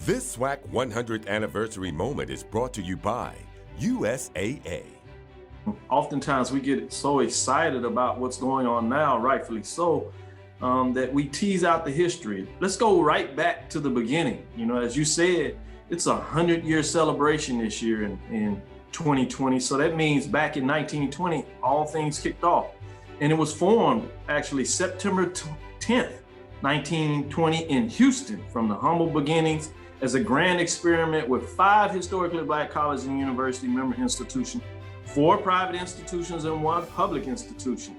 This SWAC 100th anniversary moment is brought to you by USAA. Oftentimes we get so excited about what's going on now, rightfully so, that we tease out the history. Let's go right back to the beginning. You know, as you said, it's a 100-year celebration this year in 2020. So that means back in 1920, all things kicked off. And it was formed actually September 10th, 1920 in Houston from the humble beginnings as a grand experiment with 5 historically Black colleges and university member institutions, 4 private institutions and 1 public institution.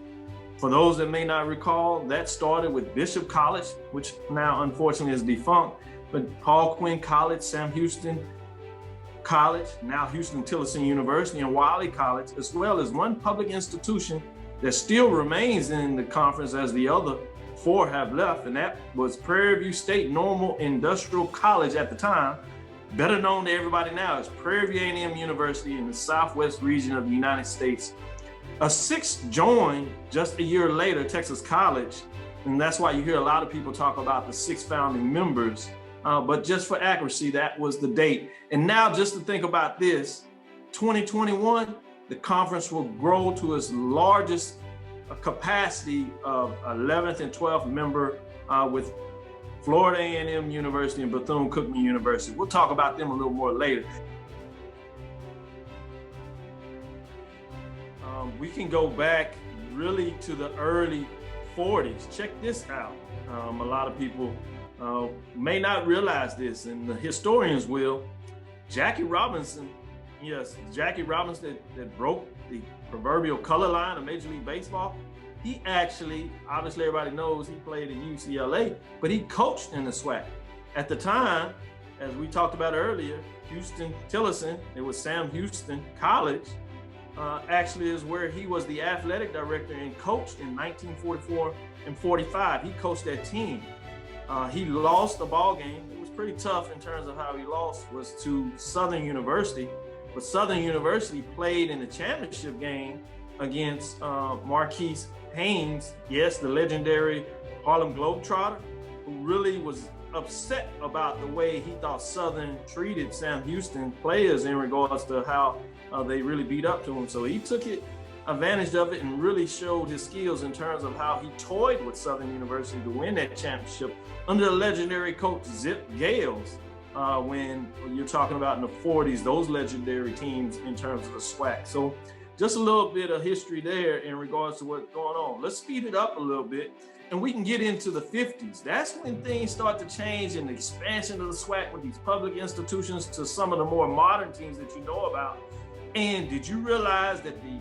For those that may not recall, that started with Bishop College, which now unfortunately is defunct, but Paul Quinn College, Sam Houston College, now Houston-Tillotson University, and Wiley College, as well as 1 public institution that still remains in the conference as the other 4 have left, and that was Prairie View State Normal Industrial College at the time, better known to everybody now as Prairie View A&M University in the Southwest region of the United States. A 6th joined just a year later, Texas College, and that's why you hear a lot of people talk about the 6 founding members, but just for accuracy, that was the date. And now just to think about this, 2021, the conference will grow to its largest capacity of 11th and 12th member with Florida A&M University and Bethune-Cookman University. We'll talk about them a little more later. We can go back really to the early 40s. Check this out. A lot of people may not realize this, and the historians will. Jackie Robinson, yes, Jackie Robinson that broke the proverbial color line of Major League Baseball. He actually, obviously everybody knows he played at UCLA, but he coached in the SWAC. At the time, as we talked about earlier, Houston-Tillotson, it was Sam Houston College, actually is where he was the athletic director and coached in 1944 and 45. He coached that team. He lost the ball game. It was pretty tough in terms of how he lost, was to Southern University. But Southern University played in the championship game against Marquise Haynes, yes, the legendary Harlem Globetrotter, who really was upset about the way he thought Southern treated Sam Houston players in regards to how they really beat up to him. So he took advantage of it and really showed his skills in terms of how he toyed with Southern University to win that championship under the legendary coach Zip Gales. When you're talking about in the 40s, those legendary teams in terms of the SWAC. So just a little bit of history there in regards to what's going on. Let's speed it up a little bit and we can get into the 50s. That's when things start to change in the expansion of the SWAC with these public institutions to some of the more modern teams that you know about. And did you realize that the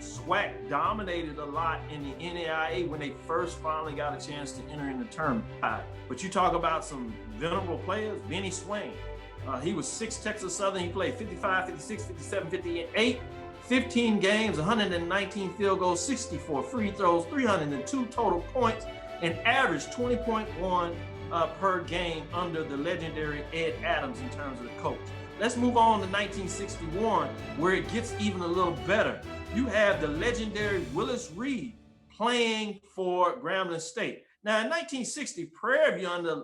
SWAC dominated a lot in the NAIA when they first finally got a chance to enter in the tournament? But you talk about some venerable players, Benny Swain. He was 6 Texas Southern. He played 55, 56, 57, 58, 15 games, 119 field goals, 64 free throws, 302 total points, and averaged 20.1 per game under the legendary Ed Adams in terms of the coach. Let's move on to 1961, where it gets even a little better. You have the legendary Willis Reed playing for Grambling State. Now, in 1960, Prairie View under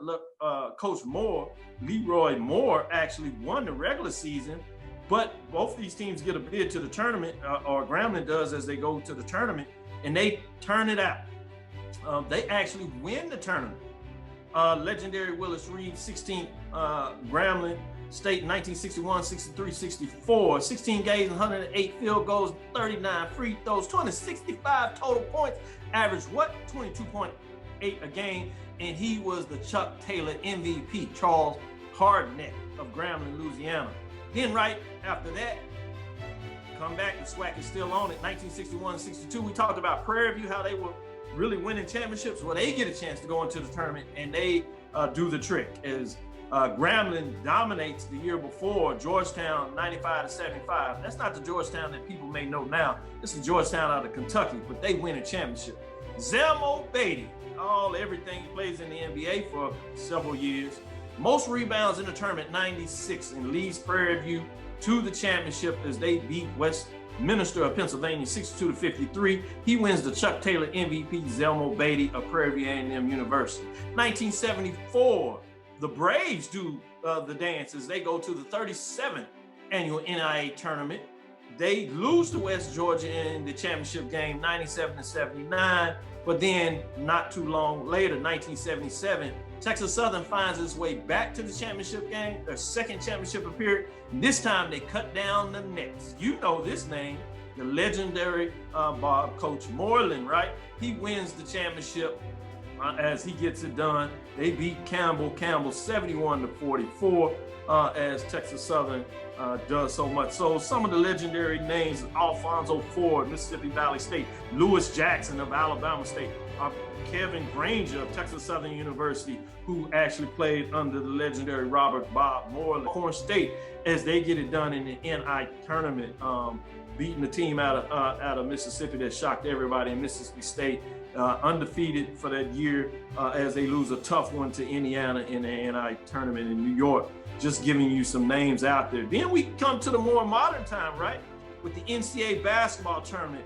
Coach Moore, Leroy Moore, actually won the regular season, but both these teams get a bid to the tournament, or Grambling does as they go to the tournament, and they turn it out. They actually win the tournament. Legendary Willis Reed, 16th Grambling State, 1961, 63, 64, 16 games, 108 field goals, 39 free throws, 265 total points, averaged what? 22.8 a game, and he was the Chuck Taylor MVP, Charles Hardnett of Grambling, Louisiana. Then right after that, come back, the SWAC is still on it, 1961, 62. We talked about Prairie View, how they were really winning championships. Well, they get a chance to go into the tournament, and they do the trick as Grambling dominates the year before Georgetown 95-75. That's not the Georgetown that people may know now. It's the Georgetown out of Kentucky, but they win a championship. Zelmo Beatty, everything he plays in the NBA for several years. Most rebounds in the tournament, 96, and leads Prairie View to the championship as they beat Westminster of Pennsylvania 62-53. He wins the Chuck Taylor MVP, Zelmo Beatty of Prairie View A&M University. 1974, the Braves do the dances. They go to the 37th annual NAIA tournament. They lose to West Georgia in the championship game, 97-79. But then not too long later, 1977, Texas Southern finds its way back to the championship game, their second championship appearance. This time they cut down the nets. You know this name, the legendary Coach Moreland, right? He wins the championship as he gets it done. They beat Campbell 71-44 as Texas Southern does so much. So some of the legendary names: Alfonso Ford, Mississippi Valley State; Lewis Jackson of Alabama State; Kevin Granger of Texas Southern University, who actually played under the legendary Robert Bob Moreland. Corn State, as they get it done in the NI tournament, beating the team out of Mississippi that shocked everybody in Mississippi State, undefeated for that year as they lose a tough one to Indiana in the NI tournament in New York. Just giving you some names out there. Then we come to the more modern time, right? With the NCAA basketball tournament.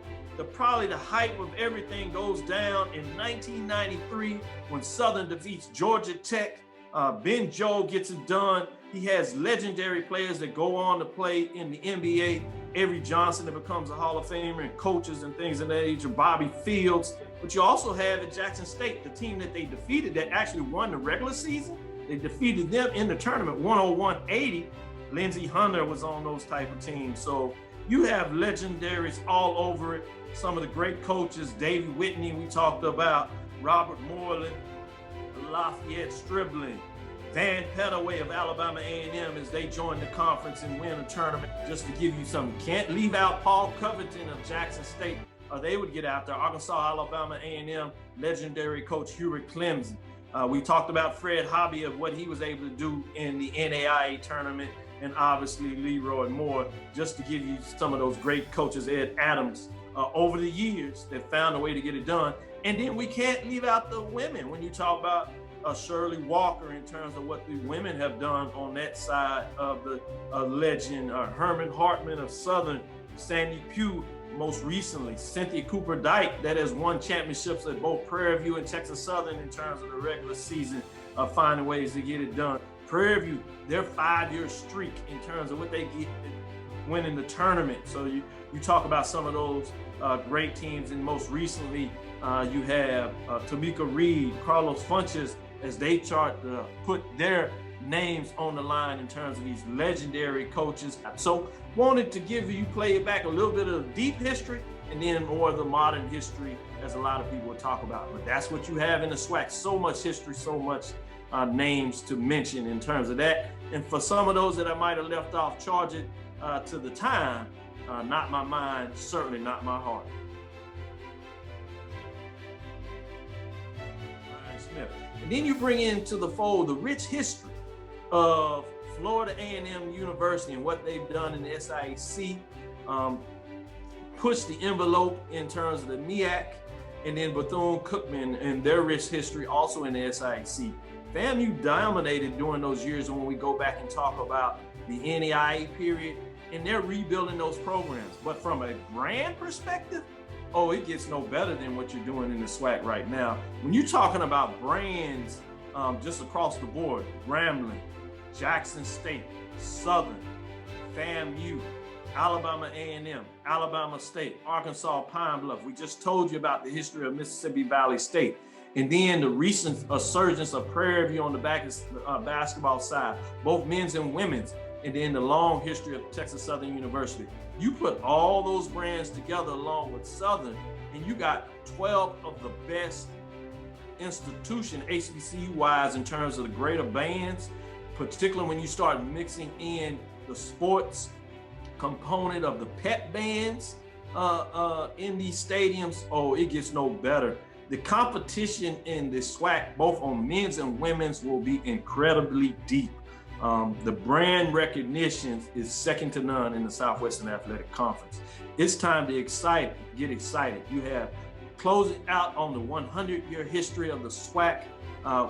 Probably the hype of everything goes down in 1993 when Southern defeats Georgia Tech. Ben Joe gets it done. He has legendary players that go on to play in the NBA. Avery Johnson that becomes a Hall of Famer, and coaches and things of that nature, Bobby Fields. But you also have at Jackson State, the team that they defeated that actually won the regular season. They defeated them in the tournament 101-80. Lindsey Hunter was on those type of teams. So you have legendaries all over it. Some of the great coaches, Davey Whitney, we talked about, Robert Moreland, Lafayette Stribling, Van Pettaway of Alabama A&M as they join the conference and win a tournament. Just to give you some, can't leave out Paul Covington of Jackson State. They would get out there. Arkansas, Alabama A&M, legendary coach Hubert Clemson. We talked about Fred Hobby of what he was able to do in the NAIA tournament, and obviously Leroy Moore, just to give you some of those great coaches, Ed Adams, over the years that found a way to get it done. And then we can't leave out the women when you talk about Shirley Walker in terms of what the women have done on that side of the legend, Herman Hartman of Southern, Sandy Pugh, most recently, Cynthia Cooper Dyke, that has won championships at both Prairie View and Texas Southern in terms of the regular season, finding ways to get it done. Prairie View, their 5-year streak in terms of what they get winning the tournament. So you talk about some of those great teams, and most recently you have Tamika Reed, Carlos Funches, as they start to put their names on the line in terms of these legendary coaches. So wanted to give you, play it back a little bit of deep history and then more of the modern history, as a lot of people will talk about. But that's what you have in the SWAC. So much history, so much names to mention in terms of that. And for some of those that I might have left off, charge it to the time, not my mind, certainly not my heart. Ryan Smith. And then you bring into the fold the rich history of Florida A&M University and what they've done in the SIAC, push the envelope in terms of the MEAC, and then Bethune-Cookman and their rich history also in the SIAC. FAMU dominated during those years when we go back and talk about the NAIA period, and they're rebuilding those programs. But from a brand perspective, oh, it gets no better than what you're doing in the SWAC right now. When you're talking about brands just across the board, Grambling, Jackson State, Southern, FAMU, Alabama A&M, Alabama State, Arkansas Pine Bluff. We just told you about the history of Mississippi Valley State. And then the recent resurgence of Prairie View on the basketball side, both men's and women's, and then the long history of Texas Southern University. You put all those brands together along with Southern, and you got 12 of the best institution HBCU-wise in terms of the greater bands, particularly when you start mixing in the sports component of the pep bands in these stadiums. Oh, it gets no better. The competition in the SWAC, both on men's and women's, will be incredibly deep. The brand recognition is second to none in the Southwestern Athletic Conference. It's time to get excited. You have closing out on the 100-year history of the SWAC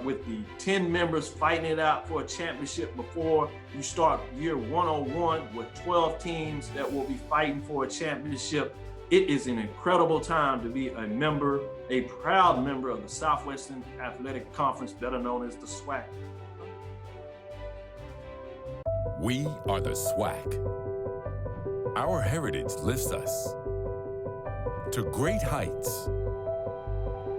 with the 10 members fighting it out for a championship before you start year 101 with 12 teams that will be fighting for a championship. It is an incredible time to be a member, a proud member of the Southwestern Athletic Conference, better known as the SWAC. We are the SWAC. Our heritage lifts us to great heights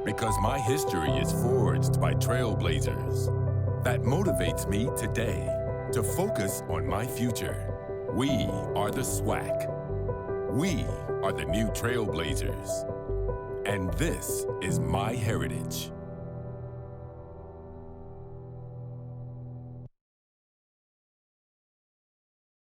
because my history is forged by trailblazers. That motivates me today to focus on my future. We are the SWAC. We are the new trailblazers. And this is my heritage.